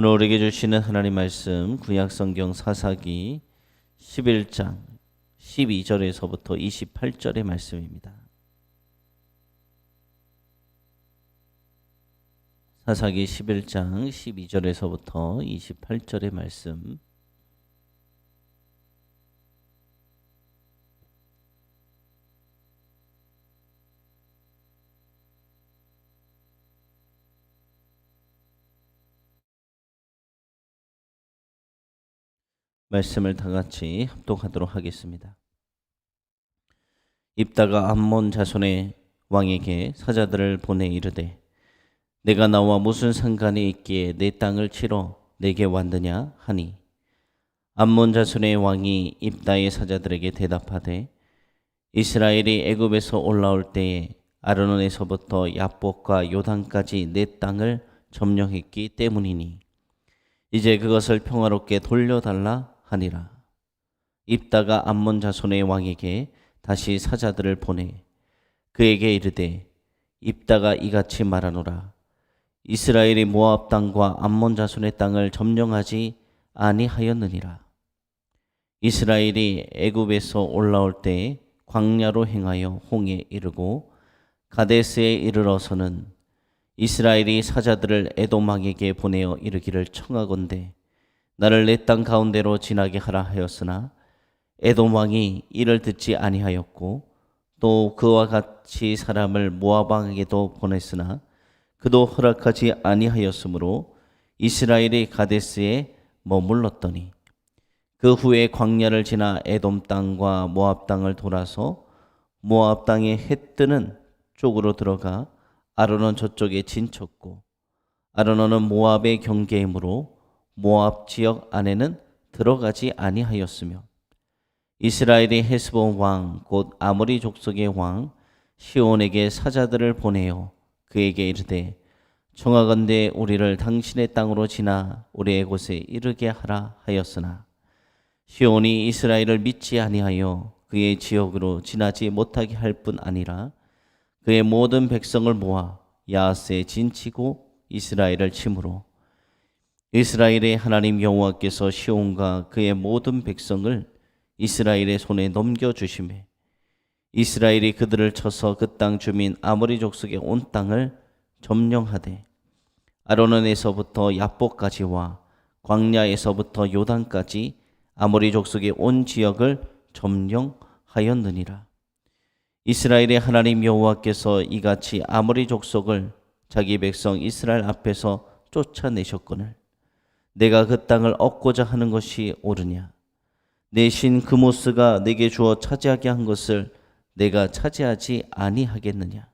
오늘 우리에게 주시는 하나님 말씀 구약성경 사사기 11장 12절에서부터 28절의 말씀입니다. 사사기 11장 12절에서부터 28절의 말씀. 말씀을 다 같이 합독하도록 하겠습니다. 입다가 암몬 자손의 왕에게 사자들을 보내 이르되 내가 나와 무슨 상관이 있기에 내 땅을 치러 내게 왔느냐 하니 암몬 자손의 왕이 입다의 사자들에게 대답하되 이스라엘이 애굽에서 올라올 때에 아르논에서부터 야복과 요단까지 내 땅을 점령했기 때문이니 이제 그것을 평화롭게 돌려달라 하니라. 입다가 암몬 자손의 왕에게 다시 사자들을 보내 그에게 이르되 입다가 이같이 말하노라. 이스라엘이 모압 땅과 암몬 자손의 땅을 점령하지 아니하였느니라. 이스라엘이 애굽에서 올라올 때에 광야로 행하여 홍에 이르고 가데스에 이르러서는 이스라엘이 사자들을 에돔 왕에게 보내어 이르기를 청하건대 나를 내 땅 가운데로 지나게 하라 하였으나 에돔 왕이 이를 듣지 아니하였고 또 그와 같이 사람을 모압 왕에게도 보냈으나 그도 허락하지 아니하였으므로 이스라엘이 가데스에 머물렀더니 그 후에 광야를 지나 에돔 땅과 모압 땅을 돌아서 모압 땅의 해 뜨는 쪽으로 들어가 아르논 저쪽에 진쳤고 아르논은 모압의 경계이므로 모압 지역 안에는 들어가지 아니하였으며 이스라엘이 헤스본 왕 곧 아모리 족속의 왕 시온에게 사자들을 보내어 그에게 이르되 청하건대 우리를 당신의 땅으로 지나 우리의 곳에 이르게 하라 하였으나 시온이 이스라엘을 믿지 아니하여 그의 지역으로 지나지 못하게 할 뿐 아니라 그의 모든 백성을 모아 야하스에 진치고 이스라엘을 치므로 이스라엘의 하나님 여호와께서 시온과 그의 모든 백성을 이스라엘의 손에 넘겨주시매 이스라엘이 그들을 쳐서 그 땅 주민 아모리 족속의 온 땅을 점령하되 아르논에서부터 야복까지와 광야에서부터 요단까지 아모리 족속의 온 지역을 점령하였느니라. 이스라엘의 하나님 여호와께서 이같이 아모리 족속을 자기 백성 이스라엘 앞에서 쫓아내셨거늘 내가 그 땅을 얻고자 하는 것이 옳으냐? 내 신 그모스가 내게 주어 차지하게 한 것을 내가 차지하지 아니하겠느냐?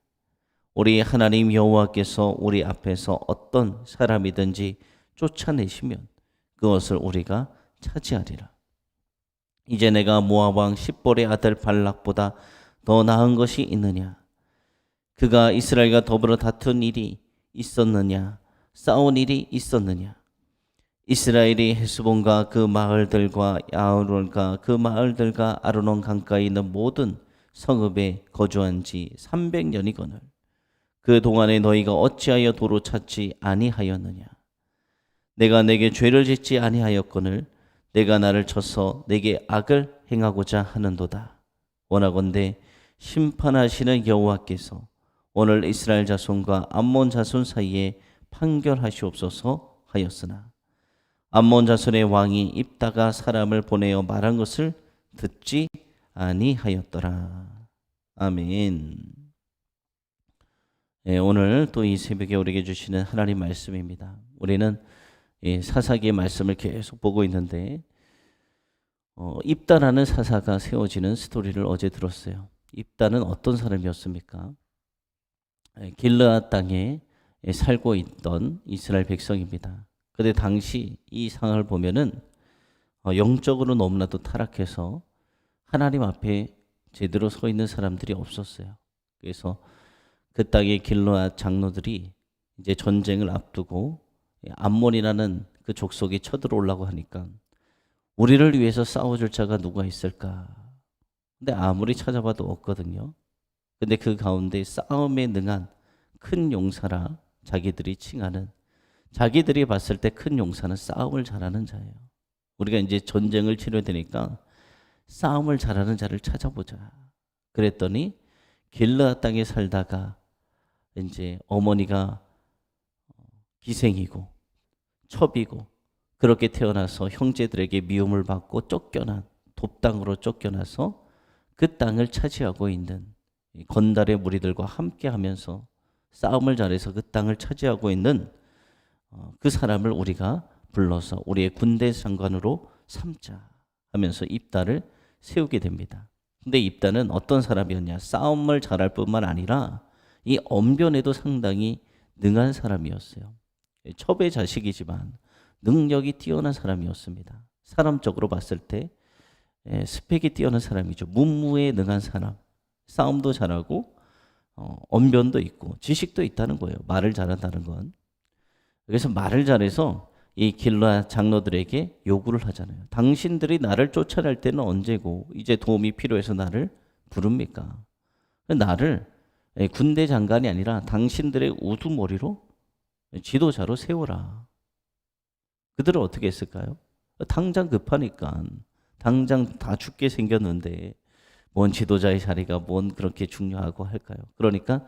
우리 하나님 여호와께서 우리 앞에서 어떤 사람이든지 쫓아내시면 그것을 우리가 차지하리라. 이제 내가 모압 왕 십볼의 아들 발락보다 더 나은 것이 있느냐? 그가 이스라엘과 더불어 다툰 일이 있었느냐? 싸운 일이 있었느냐? 이스라엘이 헤스본과 그 마을들과 야흐론과 그 마을들과 아르논 강가에 있는 모든 성읍에 거주한 지 300년이거늘 그 동안에 너희가 어찌하여 도로 찾지 아니하였느냐? 내가 내게 죄를 짓지 아니하였거늘 내가 나를 쳐서 내게 악을 행하고자 하는도다. 원하건대 심판하시는 여호와께서 오늘 이스라엘 자손과 암몬 자손 사이에 판결하시옵소서 하였으나 암몬 자손의 왕이 입다가 사람을 보내어 말한 것을 듣지 아니하였더라. 아멘. 네, 오늘 또 이 새벽에 우리에게 주시는 하나님 말씀입니다. 우리는 사사기의 말씀을 계속 보고 있는데 입다라는 사사가 세워지는 스토리를 어제 들었어요. 입다는 어떤 사람이었습니까? 길르앗 땅에 살고 있던 이스라엘 백성입니다. 그런데 당시 이 상황을 보면은 영적으로 너무나도 타락해서 하나님 앞에 제대로 서 있는 사람들이 없었어요. 그래서 그 땅의 길르앗 장로들이 이제 전쟁을 앞두고 암몬이라는 그 족속이 쳐들어오려고 하니까 우리를 위해서 싸워줄 자가 누가 있을까? 근데 아무리 찾아봐도 없거든요. 근데 그 가운데 싸움에 능한 큰 용사라 자기들이 칭하는 자기들이 봤을 때 큰 용사는 싸움을 잘하는 자예요. 우리가 이제 전쟁을 치러야 되니까 싸움을 잘하는 자를 찾아보자. 그랬더니 길르앗 땅에 살다가 이제 어머니가 기생이고 첩이고 그렇게 태어나서 형제들에게 미움을 받고 쫓겨난 돕당으로 쫓겨나서 그 땅을 차지하고 있는 건달의 무리들과 함께 하면서 싸움을 잘해서 그 땅을 차지하고 있는 그 사람을 우리가 불러서 우리의 군대 장관으로 삼자 하면서 입다를 세우게 됩니다. 근데 입다는 어떤 사람이었냐? 싸움을 잘할 뿐만 아니라 이 언변에도 상당히 능한 사람이었어요. 첩의 자식이지만 능력이 뛰어난 사람이었습니다. 사람적으로 봤을 때 스펙이 뛰어난 사람이죠. 문무에 능한 사람, 싸움도 잘하고 언변도 있고 지식도 있다는 거예요. 말을 잘한다는 건. 그래서 말을 잘해서 이 길르앗 장로들에게 요구를 하잖아요. 당신들이 나를 쫓아낼 때는 언제고 이제 도움이 필요해서 나를 부릅니까? 나를 군대 장관이 아니라 당신들의 우두머리로 지도자로 세워라. 그들은 어떻게 했을까요? 당장 급하니까 당장 다 죽게 생겼는데 뭔 지도자의 자리가 뭔 그렇게 중요하고 할까요? 그러니까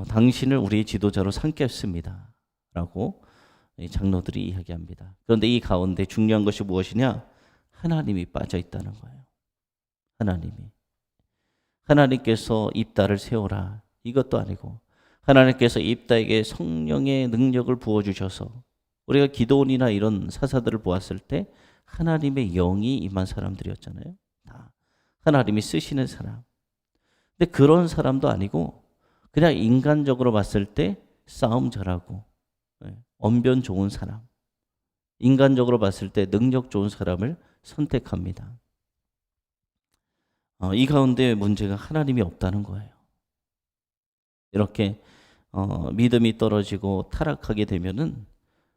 당신을 우리의 지도자로 삼겠습니다. 라고 장로들이 이야기합니다. 그런데 이 가운데 중요한 것이 무엇이냐? 하나님이 빠져 있다는 거예요. 하나님께서 입다를 세워라. 이것도 아니고 하나님께서 입다에게 성령의 능력을 부어주셔서 우리가 기도원이나 이런 사사들을 보았을 때 하나님의 영이 임한 사람들이었잖아요. 다 하나님이 쓰시는 사람. 근데 그런 사람도 아니고 그냥 인간적으로 봤을 때 싸움 잘하고 언변 좋은 사람, 인간적으로 봤을 때 능력 좋은 사람을 선택합니다. 이 가운데 문제가 하나님이 없다는 거예요. 이렇게 믿음이 떨어지고 타락하게 되면은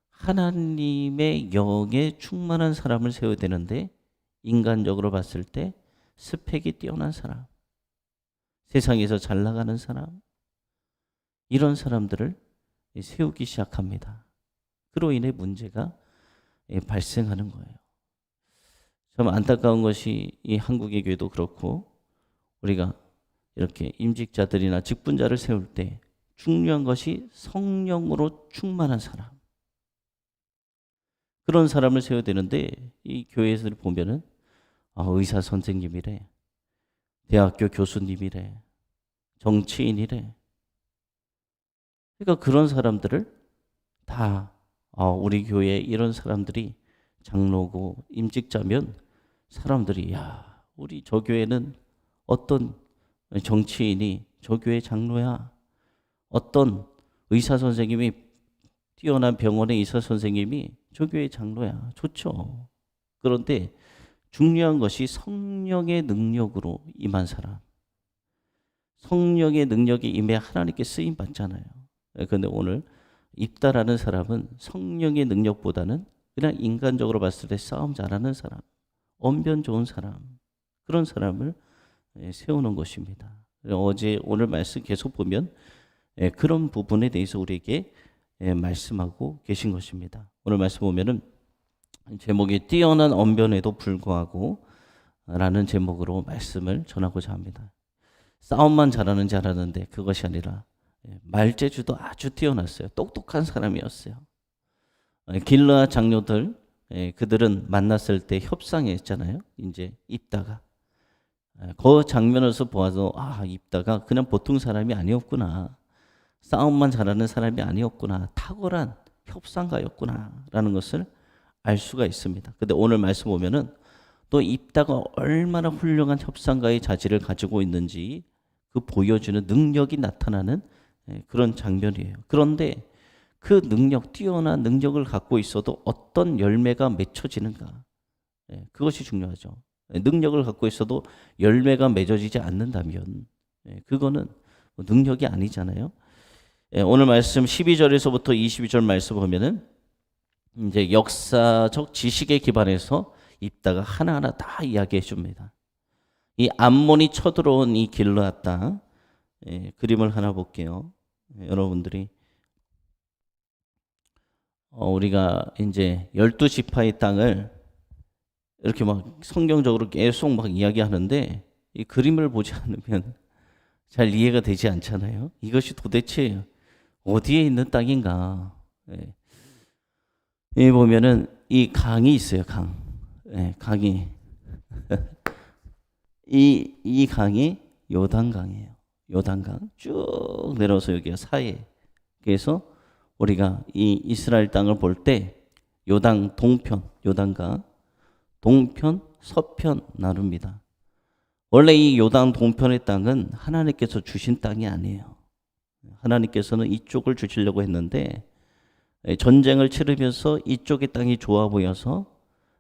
하나님의 영에 충만한 사람을 세워야 되는데 인간적으로 봤을 때 스펙이 뛰어난 사람, 세상에서 잘 나가는 사람, 이런 사람들을 세우기 시작합니다. 그로 인해 문제가 발생하는 거예요. 참 안타까운 것이 이 한국의 교회도 그렇고 우리가 이렇게 임직자들이나 직분자를 세울 때 중요한 것이 성령으로 충만한 사람, 그런 사람을 세워야 되는데 이 교회에서 보면은 의사 선생님이래, 대학교 교수님이래, 정치인이래. 그러니까 그런 사람들을 다 우리 교회에 이런 사람들이 장로고 임직자면 사람들이 야, 우리 저 교회는 어떤 정치인이 저 교회 장로야, 어떤 의사 선생님이 뛰어난 병원의 의사 선생님이 저 교회 장로야. 좋죠. 그런데 중요한 것이 성령의 능력으로 임한 사람, 성령의 능력이 임해 하나님께 쓰임 받잖아요. 그런데 오늘 입다라는 사람은 성령의 능력보다는 그냥 인간적으로 봤을 때 싸움 잘하는 사람, 언변 좋은 사람, 그런 사람을 세우는 것입니다. 오늘 말씀 계속 보면 그런 부분에 대해서 우리에게 말씀하고 계신 것입니다. 오늘 말씀 보면은 제목이 뛰어난 언변에도 불구하고 라는 제목으로 말씀을 전하고자 합니다. 싸움만 잘하는 줄 알았는데 그것이 아니라 말재주도 아주 뛰어났어요. 똑똑한 사람이었어요. 길르앗 장로들, 그들은 만났을 때 협상했잖아요. 이제 입다가 그 장면에서 보아서 입다가 그냥 보통 사람이 아니었구나, 싸움만 잘하는 사람이 아니었구나, 탁월한 협상가였구나 라는 것을 알 수가 있습니다. 근데 오늘 말씀 보면은 또 입다가 얼마나 훌륭한 협상가의 자질을 가지고 있는지 그 보여주는 능력이 나타나는 그런 장면이에요. 그런데 그 능력, 뛰어난 능력을 갖고 있어도 어떤 열매가 맺혀지는가, 그것이 중요하죠. 능력을 갖고 있어도 열매가 맺어지지 않는다면 그거는 능력이 아니잖아요. 오늘 말씀 12절에서부터 22절 말씀 보면은 이제 역사적 지식에 기반해서 입다가 하나하나 다 이야기해 줍니다. 이 암몬이 쳐들어온 이 길르앗 땅, 그림을 하나 볼게요. 여러분들이 우리가 이제 12지파의 땅을 이렇게 막 성경적으로 계속 막 이야기하는데 이 그림을 보지 않으면 잘 이해가 되지 않잖아요. 이것이 도대체 어디에 있는 땅인가? 예. 여기 보면은 이 강이 있어요. 강. 예, 강이 이 강이 요단강이에요. 요단강 쭉 내려서 여기가 사해. 그래서 우리가 이 이스라엘 땅을 볼 때 요단 동편, 요단강 동편, 서편 나눕니다. 원래 이 요단 동편의 땅은 하나님께서 주신 땅이 아니에요. 하나님께서는 이쪽을 주시려고 했는데 전쟁을 치르면서 이쪽의 땅이 좋아 보여서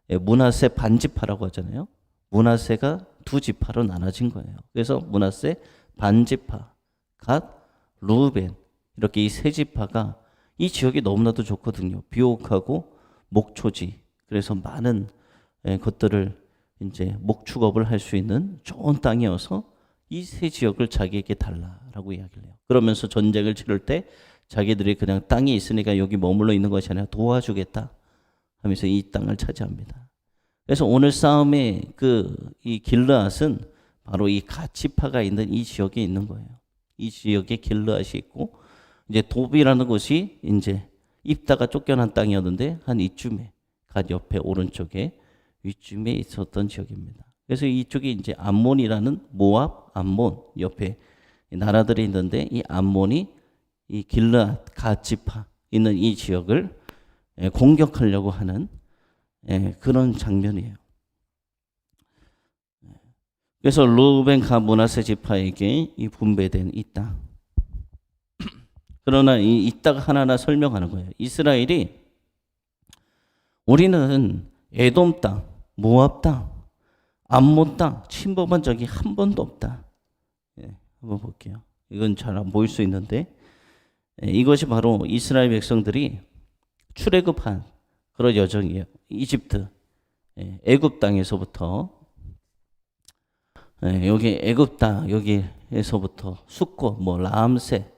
므낫세 반지파라고 하잖아요. 므낫세가 두 지파로 나눠진 거예요. 그래서 므낫세 반지파, 갓, 루벤 이렇게 이 세 지파가 이 지역이 너무나도 좋거든요. 비옥하고 목초지. 그래서 많은 것들을 이제 목축업을 할 수 있는 좋은 땅이어서 이 세 지역을 자기에게 달라라고 이야기를 해요. 그러면서 전쟁을 치를 때 자기들이 그냥 땅이 있으니까 여기 머물러 있는 것이 아니라 도와주겠다 하면서 이 땅을 차지합니다. 그래서 오늘 싸움의 이 길르앗은 바로 이 갓지파가 있는 이 지역에 있는 거예요. 이 지역에 길르앗이 있고 이제 돕이라는 곳이 이제 입다가 쫓겨난 땅이었는데 한 이쯤에 갓 옆에 오른쪽에 위쯤에 있었던 지역입니다. 그래서 이쪽이 이제 암몬이라는 모압, 암몬 옆에 나라들이 있는데 이 암몬이 이 길르앗 갓지파 있는 이 지역을 공격하려고 하는 그런 장면이에요. 그래서 루벤 갓 므낫세 지파에게 이 분배된 이 땅. 그러나 이 땅 하나하나 설명하는 거예요. 이스라엘이 우리는 에돔 땅, 모압 땅, 암몬 땅 침범한 적이 한 번도 없다. 한번 볼게요. 이건 잘 안 보일 수 있는데 이것이 바로 이스라엘 백성들이 출애굽한 그런 여정이에요. 이집트, 애굽 땅에서부터 여기 애굽 땅 여기에서부터 숫곳, 뭐 람세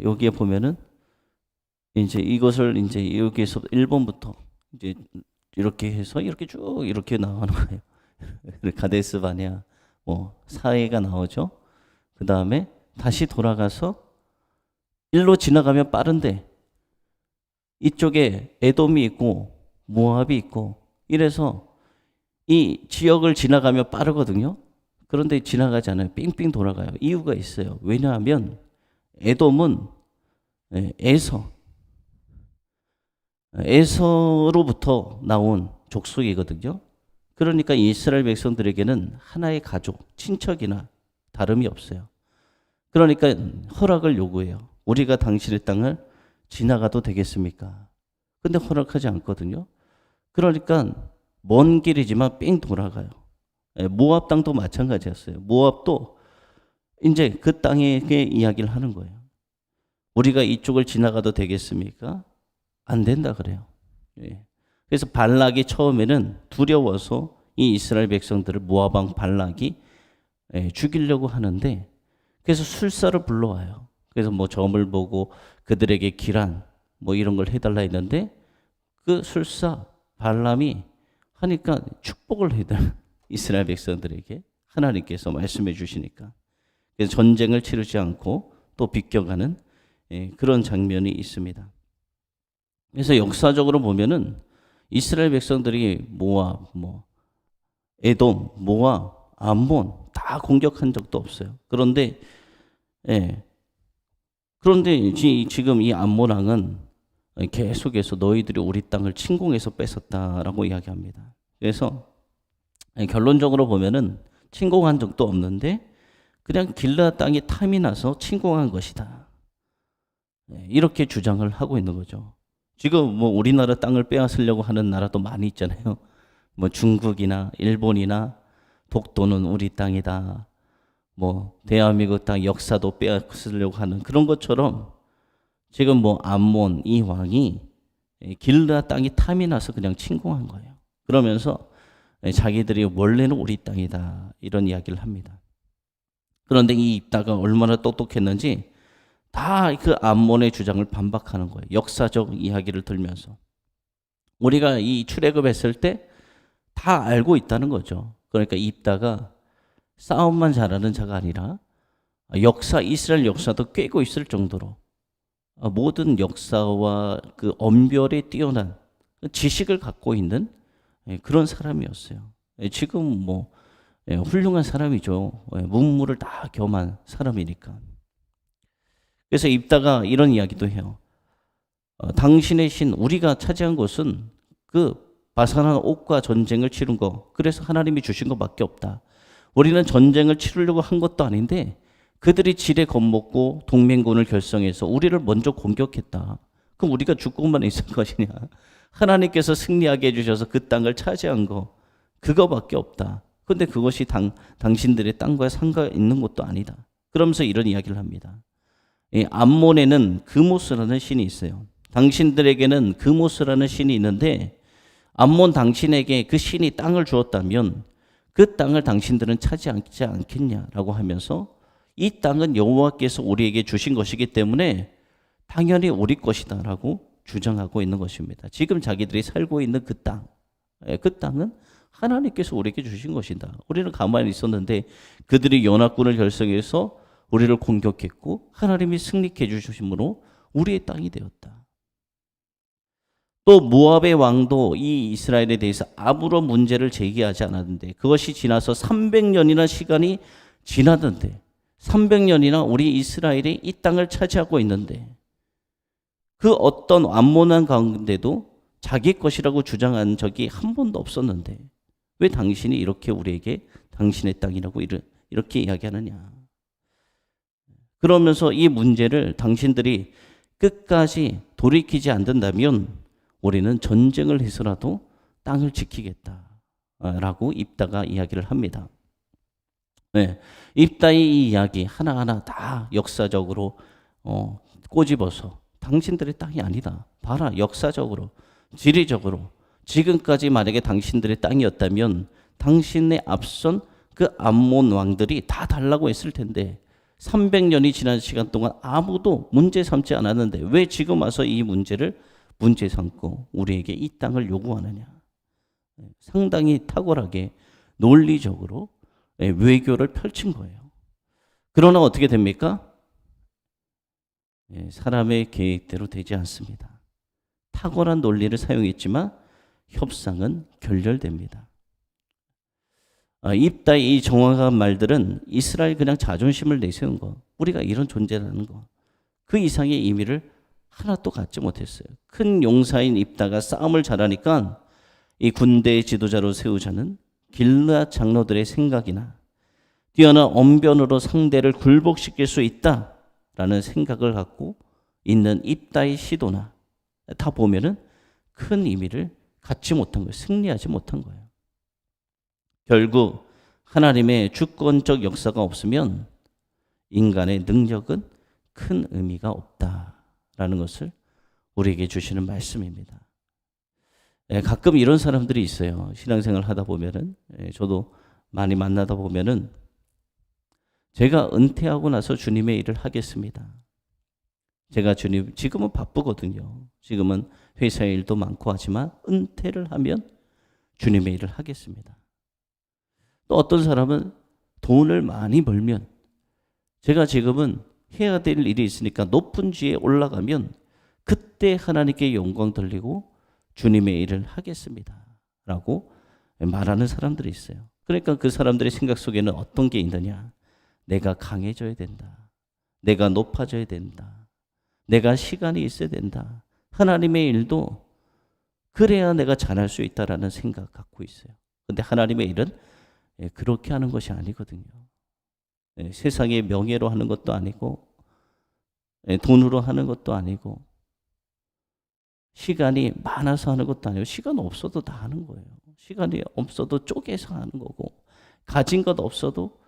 여기에 보면은 이제 이것을 이제 여기에서 일본부터 이제 이렇게 해서 이렇게 쭉 이렇게 나가는 거예요. 가데스 바네아 뭐 사해가 나오죠. 그 다음에 다시 돌아가서 일로 지나가면 빠른데 이쪽에 에돔이 있고 모압이 있고 이래서 이 지역을 지나가면 빠르거든요. 그런데 지나가지 않아요. 삥삥 돌아가요. 이유가 있어요. 왜냐하면 에돔은 에서로부터 나온 족속이거든요. 그러니까 이스라엘 백성들에게는 하나의 가족, 친척이나 다름이 없어요. 그러니까 허락을 요구해요. 우리가 당신의 땅을 지나가도 되겠습니까? 근데 허락하지 않거든요. 그러니까 먼 길이지만 삥 돌아가요. 모압 땅도 마찬가지였어요. 모압도 이제 그 땅에게 이야기를 하는 거예요. 우리가 이쪽을 지나가도 되겠습니까? 안 된다 그래요. 그래서 발락이 처음에는 두려워서 이 이스라엘 백성들을 모압 왕 발락이 죽이려고 하는데 그래서 술사를 불러와요. 그래서 뭐 점을 보고 그들에게 기란 뭐 이런 걸 해달라 했는데 그 술사 발람이 하니까 축복을 해달라. 이스라엘 백성들에게 하나님께서 말씀해 주시니까. 그래서 전쟁을 치르지 않고 또 비껴가는 그런 장면이 있습니다. 그래서 역사적으로 보면은 이스라엘 백성들이 모압, 에돔, 모압, 암몬 다 공격한 적도 없어요. 그런데 지금 이 암몬 왕은 계속해서 너희들이 우리 땅을 침공해서 뺏었다라고 이야기합니다. 그래서 결론적으로 보면은 침공한 적도 없는데 그냥 길르앗 땅이 탐이 나서 침공한 것이다. 이렇게 주장을 하고 있는 거죠. 지금 뭐 우리나라 땅을 빼앗으려고 하는 나라도 많이 있잖아요. 뭐 중국이나 일본이나 독도는 우리 땅이다. 뭐 대한민국 땅 역사도 빼앗으려고 하는 그런 것처럼 지금 뭐 암몬 이 왕이 길르앗 땅이 탐이 나서 그냥 침공한 거예요. 그러면서 자기들이 원래는 우리 땅이다 이런 이야기를 합니다. 그런데 이 입다가 얼마나 똑똑했는지 다 그 암몬의 주장을 반박하는 거예요. 역사적 이야기를 들면서. 우리가 이 출애굽했을 때 다 알고 있다는 거죠. 그러니까 입다가 싸움만 잘하는 자가 아니라 이스라엘 역사도 꿰고 있을 정도로 모든 역사와 그 언변에 뛰어난 지식을 갖고 있는 그런 사람이었어요. 지금 뭐 훌륭한 사람이죠. 문무를 다 겸한 사람이니까. 그래서 입다가 이런 이야기도 해요. 당신의 신 우리가 차지한 것은 그 바산한 옥과 전쟁을 치른 거, 그래서 하나님이 주신 것밖에 없다. 우리는 전쟁을 치르려고 한 것도 아닌데 그들이 지레 겁먹고 동맹군을 결성해서 우리를 먼저 공격했다. 그럼 우리가 죽고만 있을 것이냐? 하나님께서 승리하게 해주셔서 그 땅을 차지한 거, 그거밖에 없다. 근데 그것이 당신들의 땅과 상관 있는 것도 아니다. 그러면서 이런 이야기를 합니다. 암몬에는 그모스라는 신이 있어요. 당신들에게는 그모스라는 신이 있는데 암몬 당신에게 그 신이 땅을 주었다면 그 땅을 당신들은 차지하지 않겠냐라고 하면서 이 땅은 여호와께서 우리에게 주신 것이기 때문에 당연히 우리 것이다라고 주장하고 있는 것입니다. 지금 자기들이 살고 있는 그 땅, 그 땅은 하나님께서 우리에게 주신 것이다. 우리는 가만히 있었는데 그들이 연합군을 결성해서 우리를 공격했고 하나님이 승리케 해주심으로 우리의 땅이 되었다. 또 모압의 왕도 이 이스라엘에 대해서 아무런 문제를 제기하지 않았는데 그것이 지나서 300년이나 시간이 지나던데 300년이나 우리 이스라엘이 이 땅을 차지하고 있는데 그 어떤 암몬한 가운데도 자기 것이라고 주장한 적이 한 번도 없었는데 왜 당신이 이렇게 우리에게 당신의 땅이라고 이렇게 이야기하느냐. 그러면서 이 문제를 당신들이 끝까지 돌이키지 않는다면 우리는 전쟁을 해서라도 땅을 지키겠다라고 입다가 이야기를 합니다. 네, 입다의 이 이야기 하나하나 다 역사적으로 꼬집어서 당신들의 땅이 아니다. 봐라, 역사적으로, 지리적으로 지금까지 만약에 당신들의 땅이었다면 당신의 앞선 그 암몬 왕들이 다 달라고 했을 텐데 300년이 지난 시간 동안 아무도 문제 삼지 않았는데 왜 지금 와서 이 문제를 문제 삼고 우리에게 이 땅을 요구하느냐. 상당히 탁월하게 논리적으로 외교를 펼친 거예요. 그러나 어떻게 됩니까? 사람의 계획대로 되지 않습니다. 탁월한 논리를 사용했지만 협상은 결렬됩니다. 입다의 이 정확한 말들은 이스라엘 그냥 자존심을 내세운 거, 우리가 이런 존재라는 거, 그 이상의 의미를 하나도 갖지 못했어요. 큰 용사인 입다가 싸움을 잘하니까 이 군대의 지도자로 세우자는 길르앗 장로들의 생각이나 뛰어난 언변으로 상대를 굴복시킬 수 있다라는 생각을 갖고 있는 입다의 시도나 다 보면은 큰 의미를 갖지 못한 거예요. 승리하지 못한 거예요. 결국 하나님의 주권적 역사가 없으면 인간의 능력은 큰 의미가 없다라는 것을 우리에게 주시는 말씀입니다. 가끔 이런 사람들이 있어요. 신앙생활 하다 보면은, 저도 많이 만나다 보면은 제가 은퇴하고 나서 주님의 일을 하겠습니다. 제가 지금은 바쁘거든요. 지금은 회사 일도 많고 하지만 은퇴를 하면 주님의 일을 하겠습니다. 또 어떤 사람은 돈을 많이 벌면 제가 지금은 해야 될 일이 있으니까 높은 지에 올라가면 그때 하나님께 영광 돌리고 주님의 일을 하겠습니다. 라고 말하는 사람들이 있어요. 그러니까 그 사람들의 생각 속에는 어떤 게 있느냐. 내가 강해져야 된다. 내가 높아져야 된다. 내가 시간이 있어야 된다. 하나님의 일도 그래야 내가 잘할 수 있다라는 생각 갖고 있어요. 그런데 하나님의 일은 그렇게 하는 것이 아니거든요. 세상의 명예로 하는 것도 아니고 돈으로 하는 것도 아니고 시간이 많아서 하는 것도 아니고 시간 없어도 다 하는 거예요. 시간이 없어도 쪼개서 하는 거고 가진 것 없어도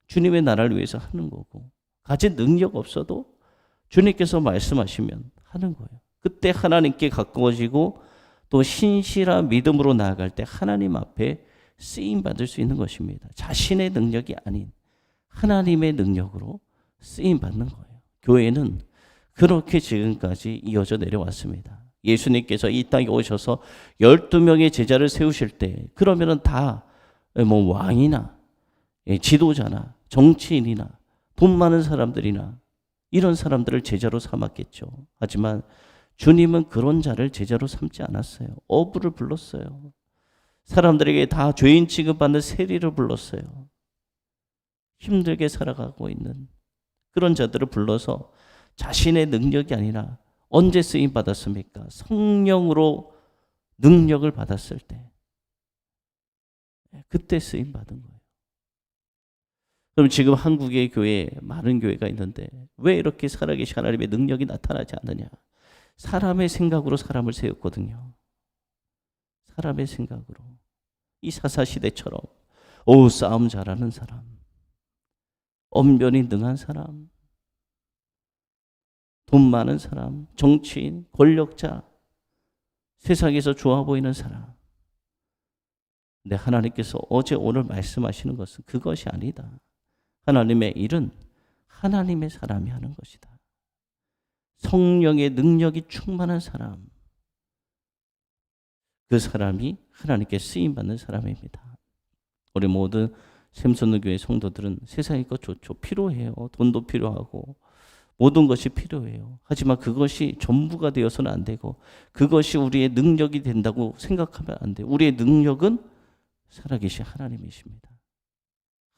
주님의 나라를 위해서 하는 거고 가진 능력 없어도 주님께서 말씀하시면 하는 거예요. 그때 하나님께 가까워지고 또 신실한 믿음으로 나아갈 때 하나님 앞에 쓰임 받을 수 있는 것입니다. 자신의 능력이 아닌 하나님의 능력으로 쓰임 받는 거예요. 교회는 그렇게 지금까지 이어져 내려왔습니다. 예수님께서 이 땅에 오셔서 12명의 제자를 세우실 때 그러면은 다 뭐 왕이나 지도자나 정치인이나 돈 많은 사람들이나 이런 사람들을 제자로 삼았겠죠. 하지만 주님은 그런 자를 제자로 삼지 않았어요. 어부를 불렀어요. 사람들에게 다 죄인 취급받는 세리를 불렀어요. 힘들게 살아가고 있는 그런 자들을 불러서 자신의 능력이 아니라 언제 쓰임 받았습니까? 성령으로 능력을 받았을 때, 그때 쓰임 받은 거예요. 그럼 지금 한국의 교회에 많은 교회가 있는데 왜 이렇게 살아계신 하나님의 능력이 나타나지 않느냐? 사람의 생각으로 사람을 세웠거든요. 사람의 생각으로. 이 사사시대처럼 싸움 잘하는 사람, 언변이 능한 사람, 돈 많은 사람, 정치인, 권력자, 세상에서 좋아 보이는 사람. 근데 하나님께서 어제 오늘 말씀하시는 것은 그것이 아니다. 하나님의 일은 하나님의 사람이 하는 것이다. 성령의 능력이 충만한 사람, 그 사람이 하나님께 쓰임받는 사람입니다. 우리 모든 샘솟는 교회 성도들은 세상의 것 좋죠. 필요해요. 돈도 필요하고 모든 것이 필요해요. 하지만 그것이 전부가 되어서는 안 되고 그것이 우리의 능력이 된다고 생각하면 안 돼요. 우리의 능력은 살아계신 하나님이십니다.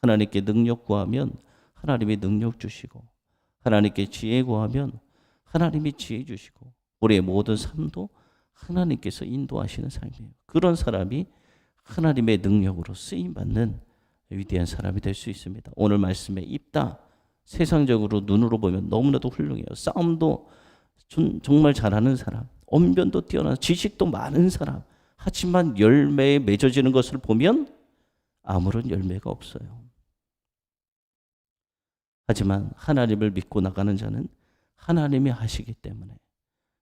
하나님께 능력 구하면 하나님이 능력 주시고 하나님께 지혜 구하면 하나님이 지혜 주시고 우리의 모든 삶도 하나님께서 인도하시는 삶이에요. 그런 사람이 하나님의 능력으로 쓰임받는 위대한 사람이 될 수 있습니다. 오늘 말씀에 입다, 세상적으로 눈으로 보면 너무나도 훌륭해요. 싸움도 정말 잘하는 사람, 언변도 뛰어난, 지식도 많은 사람. 하지만 열매에 맺어지는 것을 보면 아무런 열매가 없어요. 하지만 하나님을 믿고 나가는 자는 하나님이 하시기 때문에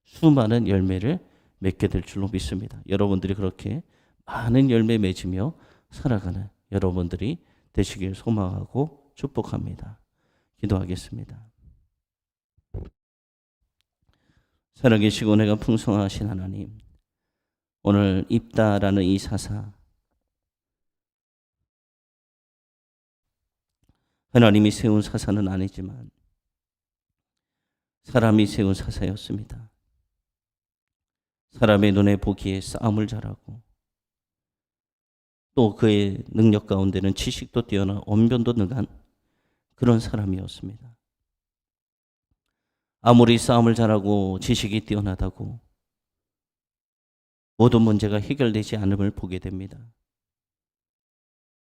수많은 열매를 맺게 될 줄로 믿습니다. 여러분들이 그렇게 많은 열매 맺으며 살아가는 여러분들이 되시길 소망하고 축복합니다. 기도하겠습니다. 살아계시고 내가 풍성하신 하나님, 오늘 입다라는 이 사사, 하나님이 세운 사사는 아니지만 사람이 세운 사사였습니다. 사람의 눈에 보기에 싸움을 잘하고 또 그의 능력 가운데는 지식도 뛰어나 언변도 능한 그런 사람이었습니다. 아무리 싸움을 잘하고 지식이 뛰어나다고 모든 문제가 해결되지 않음을 보게 됩니다.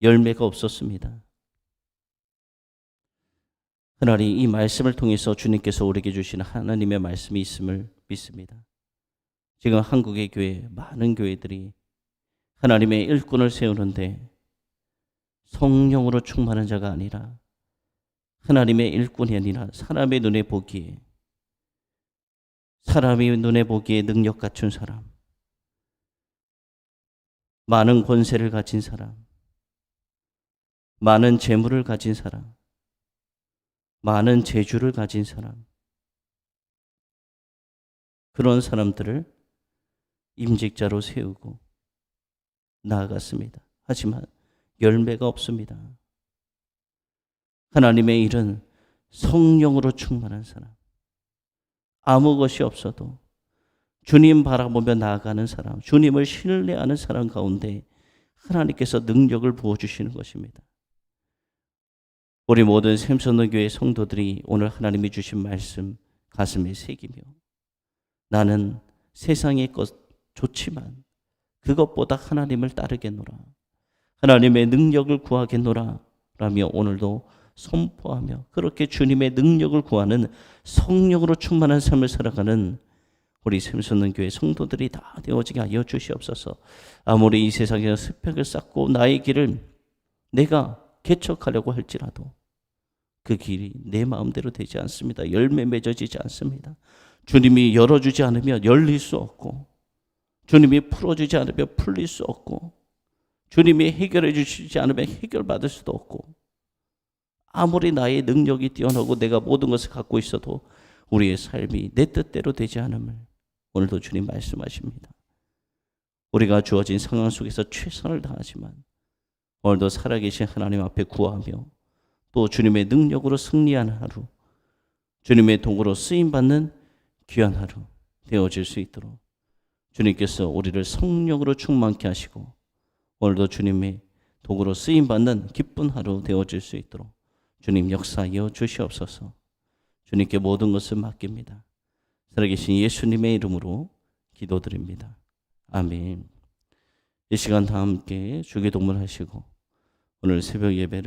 열매가 없었습니다. 하나님, 이 말씀을 통해서 주님께서 우리에게 주신 하나님의 말씀이 있음을 믿습니다. 지금 한국의 교회, 많은 교회들이 하나님의 일꾼을 세우는데 성령으로 충만한 자가 아니라 하나님의 일꾼이 아니라 사람의 눈에 보기에 능력 갖춘 사람, 많은 권세를 가진 사람, 많은 재물을 가진 사람, 많은 재주를 가진 사람, 그런 사람들을 임직자로 세우고 나아갔습니다. 하지만 열매가 없습니다. 하나님의 일은 성령으로 충만한 사람, 아무 것이 없어도 주님 바라보며 나아가는 사람, 주님을 신뢰하는 사람 가운데 하나님께서 능력을 부어주시는 것입니다. 우리 모든 샘솟는 교회 성도들이 오늘 하나님이 주신 말씀 가슴에 새기며 나는 세상의 것 좋지만 그것보다 하나님을 따르겠노라, 하나님의 능력을 구하겠노라 라며 오늘도 선포하며 그렇게 주님의 능력을 구하는 성령으로 충만한 삶을 살아가는 우리 샘솟는 교회 성도들이 다 되어지게 하여 주시옵소서. 아무리 이 세상에서 스펙을 쌓고 나의 길을 내가 개척하려고 할지라도 그 길이 내 마음대로 되지 않습니다. 열매 맺어지지 않습니다. 주님이 열어주지 않으면 열릴 수 없고, 주님이 풀어주지 않으면 풀릴 수 없고, 주님이 해결해 주시지 않으면 해결받을 수도 없고, 아무리 나의 능력이 뛰어나고 내가 모든 것을 갖고 있어도 우리의 삶이 내 뜻대로 되지 않음을 오늘도 주님 말씀하십니다. 우리가 주어진 상황 속에서 최선을 다하지만 오늘도 살아계신 하나님 앞에 구하며 또 주님의 능력으로 승리하는 하루, 주님의 도구로 쓰임받는 귀한 하루 되어질 수 있도록 주님께서 우리를 성령으로 충만케 하시고 오늘도 주님의 도구로 쓰임받는 기쁜 하루 되어질 수 있도록 주님 역사하여 주시옵소서. 주님께 모든 것을 맡깁니다. 살아계신 예수님의 이름으로 기도드립니다. 아멘. 이 시간 다 함께 주기도문 하시고 오늘 새벽 예배를